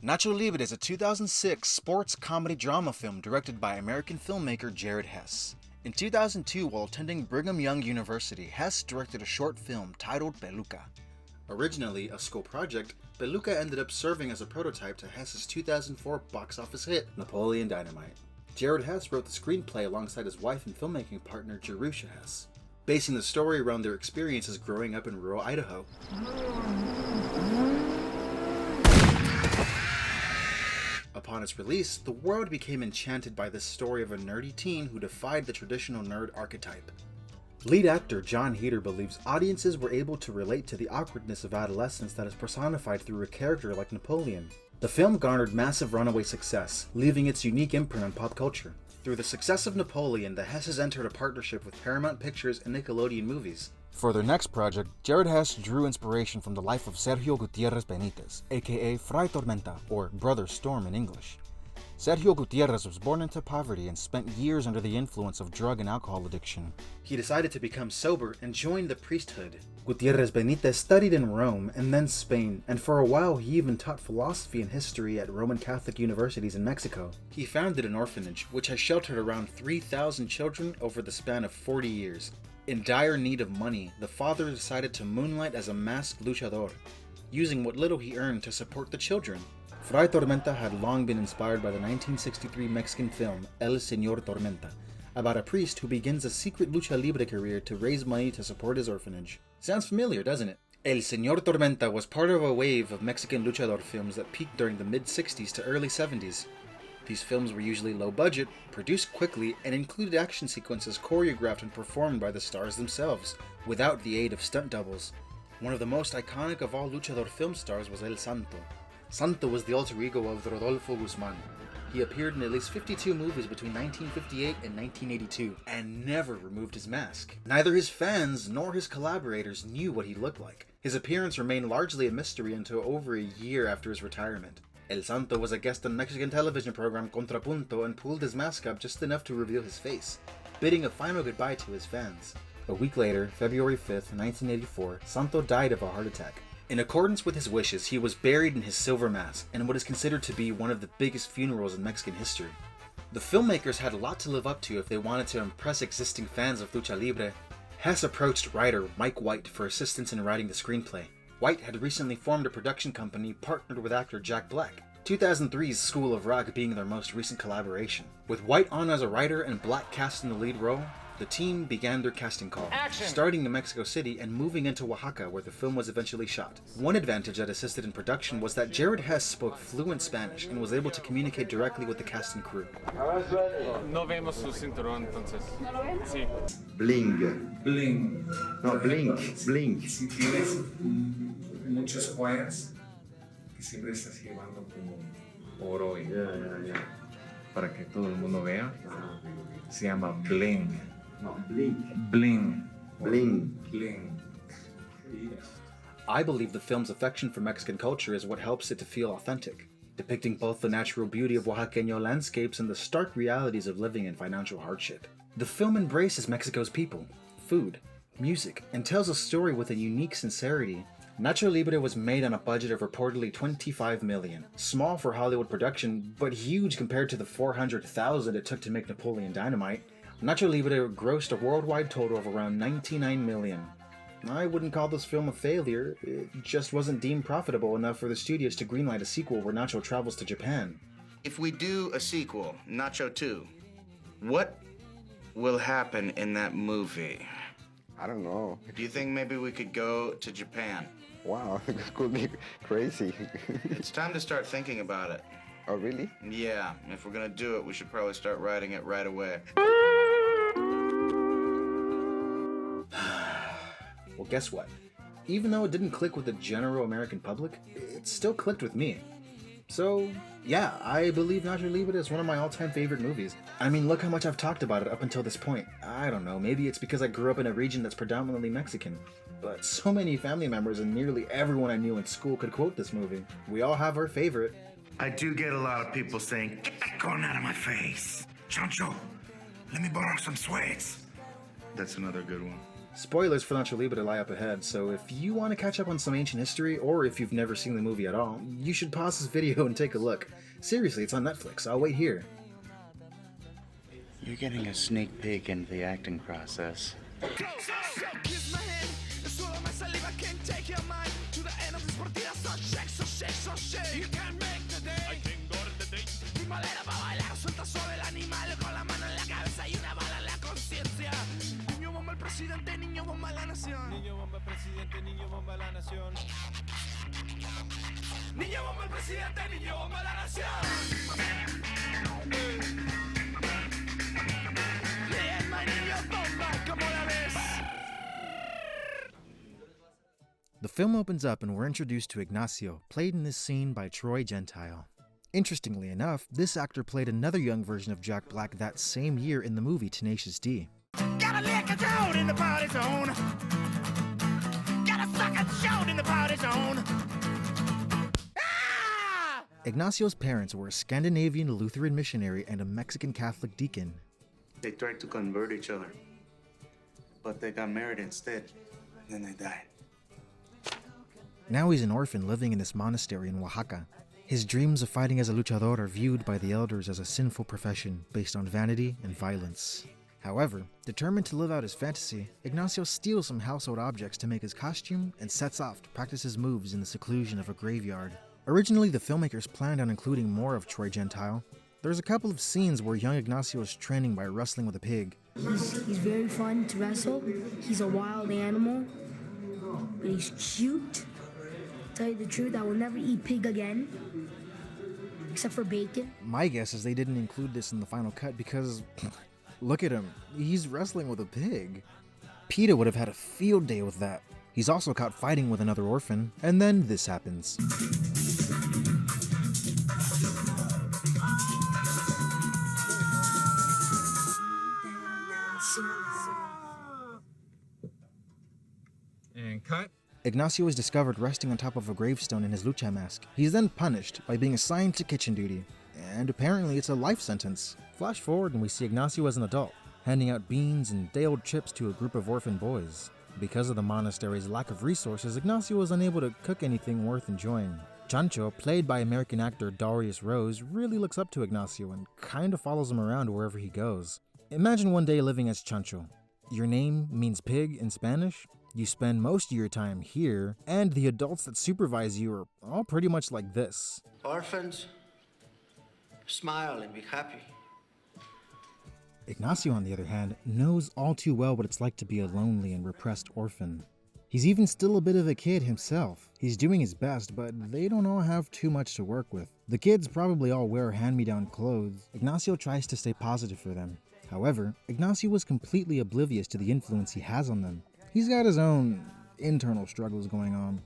Nacho Libre is a 2006 sports comedy drama film directed by American filmmaker Jared Hess. In 2002, while attending Brigham Young University, Hess directed a short film titled Peluca. Originally a school project, Peluca ended up serving as a prototype to Hess's 2004 box office hit, Napoleon Dynamite. Jared Hess wrote the screenplay alongside his wife and filmmaking partner Jerusha Hess, basing the story around their experiences growing up in rural Idaho. Upon its release, the world became enchanted by this story of a nerdy teen who defied the traditional nerd archetype. Lead actor Jon Heder believes audiences were able to relate to the awkwardness of adolescence that is personified through a character like Napoleon. The film garnered massive runaway success, leaving its unique imprint on pop culture. Through the success of Napoleon, the Hesses entered a partnership with Paramount Pictures and Nickelodeon Movies. For their next project, Jared Hess drew inspiration from the life of Sergio Gutierrez Benitez, aka Fray Tormenta, or Brother Storm in English. Sergio Gutierrez was born into poverty and spent years under the influence of drug and alcohol addiction. He decided to become sober and joined the priesthood. Gutierrez Benitez studied in Rome and then Spain, and for a while he even taught philosophy and history at Roman Catholic universities in Mexico. He founded an orphanage, which has sheltered around 3,000 children over the span of 40 years. In dire need of money, the father decided to moonlight as a masked luchador, using what little he earned to support the children. Fray Tormenta had long been inspired by the 1963 Mexican film El Señor Tormenta, about a priest who begins a secret lucha libre career to raise money to support his orphanage. Sounds familiar, doesn't it? El Señor Tormenta was part of a wave of Mexican luchador films that peaked during the mid-60s to early 70s. These films were usually low budget, produced quickly, and included action sequences choreographed and performed by the stars themselves, without the aid of stunt doubles. One of the most iconic of all luchador film stars was El Santo. Santo was the alter ego of Rodolfo Guzman. He appeared in at least 52 movies between 1958 and 1982, and never removed his mask. Neither his fans nor his collaborators knew what he looked like. His appearance remained largely a mystery until over a year after his retirement. El Santo was a guest on the Mexican television program Contrapunto and pulled his mask up just enough to reveal his face, bidding a final goodbye to his fans. A week later, February 5th, 1984, Santo died of a heart attack. In accordance with his wishes, he was buried in his silver mask, in what is considered to be one of the biggest funerals in Mexican history. The filmmakers had a lot to live up to if they wanted to impress existing fans of lucha libre. Hess approached writer Mike White for assistance in writing the screenplay. White had recently formed a production company partnered with actor Jack Black, 2003's School of Rock being their most recent collaboration. With White on as a writer and Black cast in the lead role, the team began their casting call, starting in Mexico City and moving into Oaxaca, where the film was eventually shot. One advantage that assisted in production was that Jared Hess spoke fluent Spanish and was able to communicate directly with the cast and crew. No vemos su cinturón, entonces. ¿No lo ven? Sí. Bling. Bling. No, blink. Blink. Si tienes muchas joyas que siempre estás llevando como oro y para que todo el mundo vea, se llama bling. No, blink. Bling. Bling. Bling. I believe the film's affection for Mexican culture is what helps it to feel authentic, depicting both the natural beauty of Oaxaqueño landscapes and the stark realities of living in financial hardship. The film embraces Mexico's people, food, music, and tells a story with a unique sincerity. Nacho Libre was made on a budget of reportedly $25 million, small for Hollywood production, but huge compared to the $400,000 it took to make Napoleon Dynamite. Nacho Libre grossed a worldwide total of around $99 million. I wouldn't call this film a failure, it just wasn't deemed profitable enough for the studios to greenlight a sequel where Nacho travels to Japan. If we do a sequel, Nacho 2, what will happen in that movie? I don't know. Do you think maybe we could go to Japan? Wow, this could be crazy. It's time to start thinking about it. Oh, really? Yeah, if we're gonna do it, we should probably start writing it right away. Well, guess what? Even though it didn't click with the general American public, it still clicked with me. So, yeah, I believe Nacho Libre is one of my all-time favorite movies. I mean, look how much I've talked about it up until this point. I don't know, maybe it's because I grew up in a region that's predominantly Mexican. But so many family members and nearly everyone I knew in school could quote this movie. We all have our favorite. I do get a lot of people saying, "Get that corn out of my face. Chancho, let me borrow some sweats." That's another good one. Spoilers for Nacho Libre lie up ahead, so if you want to catch up on some ancient history, or if you've never seen the movie at all, you should pause this video and take a look. Seriously, it's on Netflix. I'll wait here. You're getting a sneak peek into the acting process. The film opens up and we're introduced to Ignacio, played in this scene by Troy Gentile. Interestingly enough, this actor played another young version of Jack Black that same year in the movie Tenacious D. Gotta lick a toad in the party zone. Gotta suck a chode in the party zone. Ignacio's parents were a Scandinavian Lutheran missionary and a Mexican Catholic deacon. They tried to convert each other, but they got married instead, and then they died. Now he's an orphan living in this monastery in Oaxaca. His dreams of fighting as a luchador are viewed by the elders as a sinful profession based on vanity and violence. However, determined to live out his fantasy, Ignacio steals some household objects to make his costume and sets off to practice his moves in the seclusion of a graveyard. Originally, the filmmakers planned on including more of Troy Gentile. There's a couple of scenes where young Ignacio is training by wrestling with a pig. He's very fun to wrestle. He's a wild animal, but he's cute. Tell you the truth, I will never eat pig again, except for bacon. My guess is they didn't include this in the final cut because, look at him, he's wrestling with a pig. PETA would have had a field day with that. He's also caught fighting with another orphan, and then this happens. And cut. Ignacio is discovered resting on top of a gravestone in his lucha mask. He's then punished by being assigned to kitchen duty, and apparently it's a life sentence. Flash forward and we see Ignacio as an adult, handing out beans and day-old chips to a group of orphan boys. Because of the monastery's lack of resources, Ignacio was unable to cook anything worth enjoying. Chancho, played by American actor Darius Rose, really looks up to Ignacio and kinda follows him around wherever he goes. Imagine one day living as Chancho. Your name means pig in Spanish. You spend most of your time here, and the adults that supervise you are all pretty much like this. Orphans, smile and be happy. Ignacio, on the other hand, knows all too well what it's like to be a lonely and repressed orphan. He's even still a bit of a kid himself. He's doing his best, but they don't all have too much to work with. The kids probably all wear hand-me-down clothes. Ignacio tries to stay positive for them. However, Ignacio was completely oblivious to the influence he has on them. He's got his own internal struggles going on.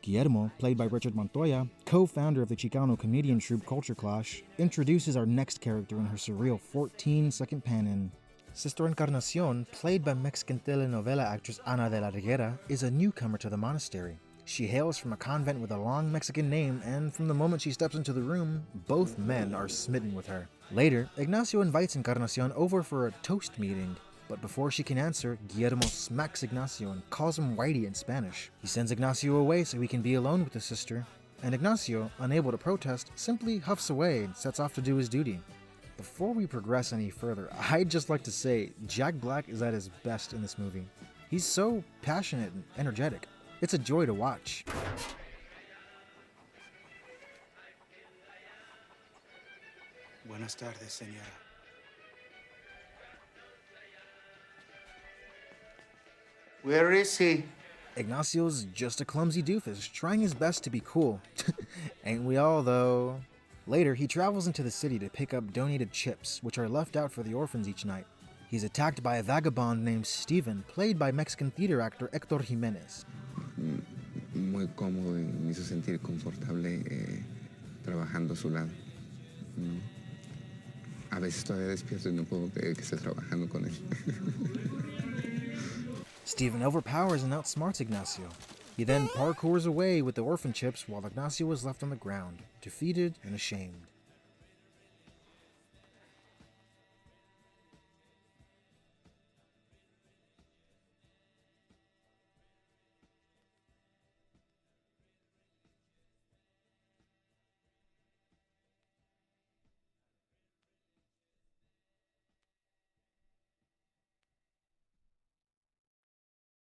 Guillermo, played by Richard Montoya, co-founder of the Chicano comedian troupe Culture Clash, introduces our next character in her surreal 14-second pan-in. Sister Encarnacion, played by Mexican telenovela actress Ana de la Reguera, is a newcomer to the monastery. She hails from a convent with a long Mexican name, and from the moment she steps into the room, both men are smitten with her. Later, Ignacio invites Encarnacion over for a toast meeting. But before she can answer, Guillermo smacks Ignacio and calls him Whitey in Spanish. He sends Ignacio away so he can be alone with his sister, and Ignacio, unable to protest, simply huffs away and sets off to do his duty. Before we progress any further, I'd just like to say Jack Black is at his best in this movie. He's so passionate and energetic. It's a joy to watch. Buenas tardes, señora. Where is he? Ignacio's just a clumsy doofus, trying his best to be cool. Ain't we all, though? Later, he travels into the city to pick up donated chips, which are left out for the orphans each night. He's attacked by a vagabond named Steven, played by Mexican theater actor Hector Jimenez. Muy cómodo y me hizo sentir confortable trabajando a su lado. A veces todavía despierto y no puedo creer que esté trabajando con él. Steven overpowers and outsmarts Ignacio. He then parkours away with the orphan chips while Ignacio is left on the ground, defeated and ashamed.